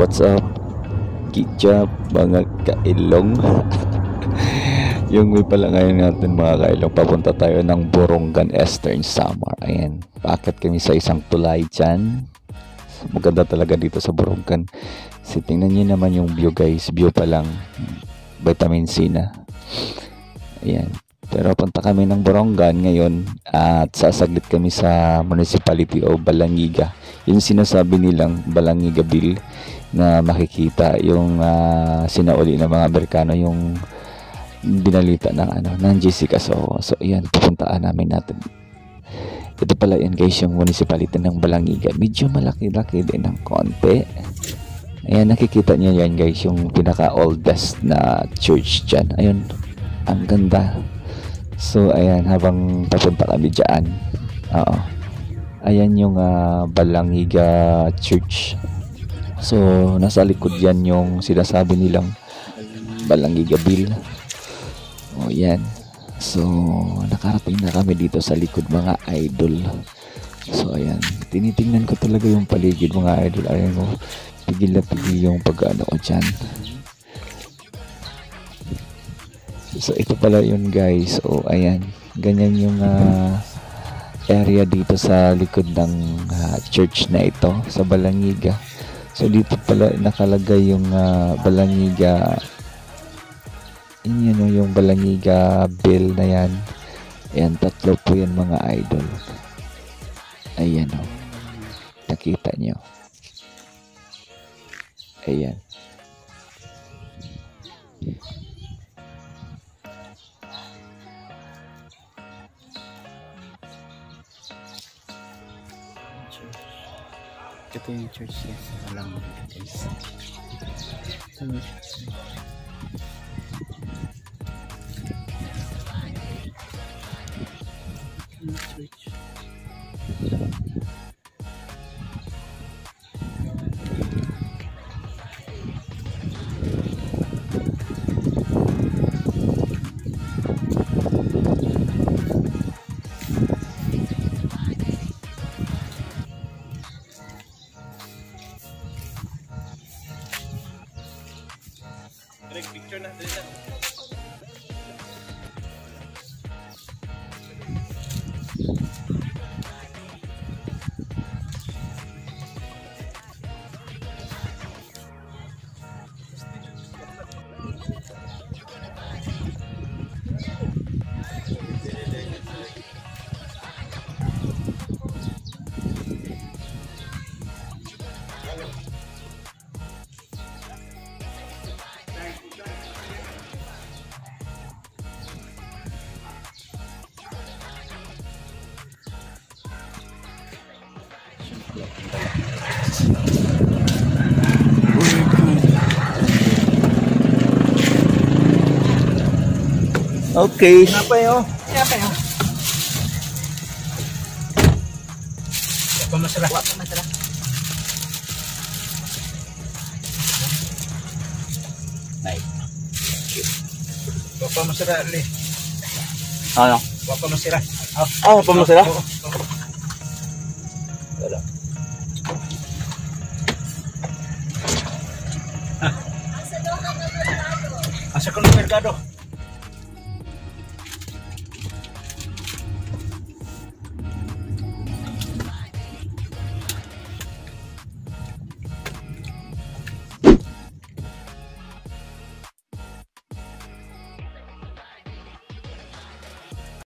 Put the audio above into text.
What's up? Kitchap, mga kailong. Yung way pala ngayon natin mga kailong, papunta tayo ng Borongan Eastern Samar. Ayan, paakit kami sa isang tulay dyan. Maganda talaga dito sa Borongan. So, tingnan nyo naman yung view guys. View pa lang, vitamin C na. Ayan. Pero punta kami ng Borongan ngayon at sasaglit kami sa municipality o Balangiga. Yung sinasabi nilang Balangiga Bill na makikita yung sinauli ng mga Amerikano, yung binalita ng Jessica. So ayan, pupuntaan namin natin. Ito pala yan guys, yung municipality ng Balangiga. Medyo malaki-laki din ng konti. Ayan, nakikita niyo yan guys, yung pinaka-oldest na church dyan. Ayun, ang ganda. So ayan, habang papunta kami dyan, ayan yung Balangiga Church. So nasa likod yan yung sinasabi nilang Balangiga Bill. O yan. So nakarating na kami dito sa likod mga idol. So ayan, tinitingnan ko talaga yung paligid mga idol. Ayan mo, pigil na pigil yung pag-ano ko dyan. So ito pala yun guys. O ayan, ganyan yung area dito sa likod ng church na ito sa Balangiga. So dito pala nakalagay yung Balangiga, yun yung Balangiga Bill na yan. Ayan, tatlo po yan mga idol. Ayan o, nakita nyo. Ayan. Ito yung church niya sa Balangiga guys. Ito yung church niya. Picture na, dali na. Okay. Kenapa yo? Kenapa yo? Apa masalah? Apa masalah? Baik. Apa masalah ni? Ano? Apa masalah? Apa masalah? Wala. Asa ka ng merkado?